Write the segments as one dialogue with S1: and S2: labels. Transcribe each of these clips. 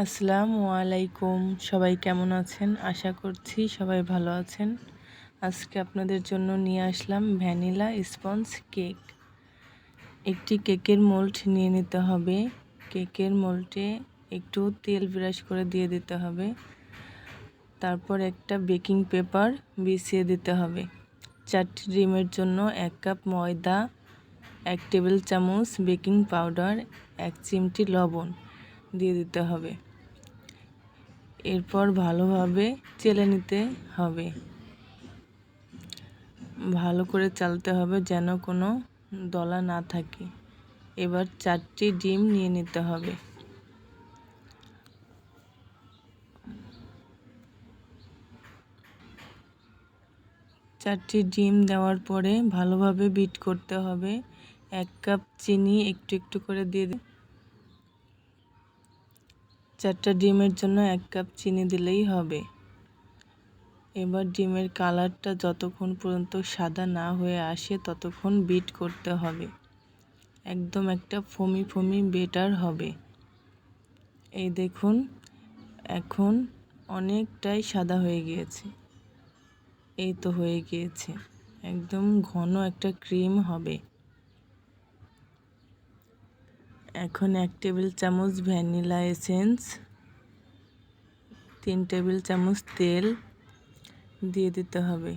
S1: আসসালামু আলাইকুম। সবাই কেমন আছেন? আশা করছি সবাই ভালো আছেন। আজকে আপনাদের জন্য নিয়ে আসলাম ভ্যানিলা স্পঞ্জ কেক। একটি কেকের মোল্ড নিয়ে নিতে হবে। কেকের মোল্ডে একটু তেল ব্রাশ করে দিয়ে দিতে হবে। তারপর একটা বেকিং পেপার বিছিয়ে দিতে হবে। 4টি ডিমের জন্য 1 কাপ ময়দা, 1 টেবিল চামচ বেকিং পাউডার, 1 চিমটি লবণ দিয়ে দিতে হবে। এরপর ভালোভাবে চেলে নিতে হবে। ভালো করে চালতে হবে যেন কোনো দলা না থাকে। এবার 4টি ডিম নিয়ে নিতে হবে। চারটি ডিম দেওয়ার পরে ভালোভাবে বিট করতে হবে। 1 কাপ চিনি একটু একটু করে দিয়ে 4টা ডিমের জন্য 1 কাপ চিনি দিলেই হবে। এবার ডিমের কালারটা যতক্ষণ পর্যন্ত সাদা না হয়ে আসে ততক্ষণ বিট করতে হবে। একদম একটা ফোমি ফোমি বেটার হবে। এই দেখুন, এখন অনেকটাই সাদা হয়ে গিয়েছে। এই তো হয়ে গিয়েছে, একদম ঘন একটা ক্রিম হবে। এখন 1 টেবিল চামচ ভ্যানিলা এসেন্স, 3 টেবিল চামচ তেল দিয়ে দিতে হবে।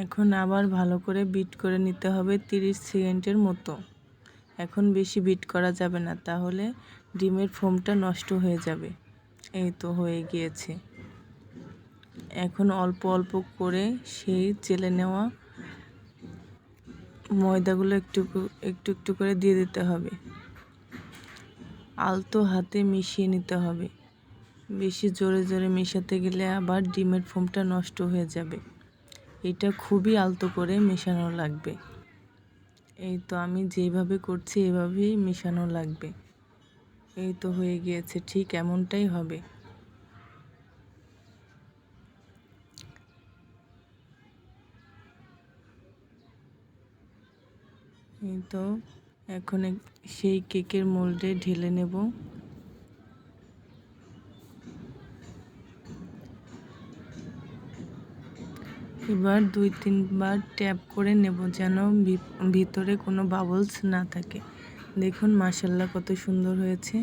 S1: এখন আবার ভালো করে বিট করে নিতে হবে 30 সেকেন্ডের মতো। এখন বেশি বিট করা যাবে না, তাহলে ডিমের ফোমটা নষ্ট হয়ে যাবে। এই তো হয়ে গিয়েছে। এখন অল্প অল্প করে সেই চেলে নেওয়া ময়দাগুলো একটু একটু করে দিয়ে দিতে হবে। আলতো হাতে মিশিয়ে নিতে হবে। বেশি জোরে জোরে মেশাতে গেলে আবার ডিমের ফোমটা নষ্ট হয়ে যাবে। এটা খুবই আলতো করে মেশানো লাগবে। এই তো আমি যেভাবে করছি এভাবেই মেশানো লাগবে। এই তো হয়ে গিয়েছে, ঠিক এমনটাই হবে। এই তো এখন সেই কেকের মোল্ডে ঢেলে নেব। এবার 2-3 বার ট্যাপ করে নেব যেন ভিতরে কোনো বাবলস না থাকে। দেখুন মাশাআল্লাহ কত সুন্দর হয়েছে।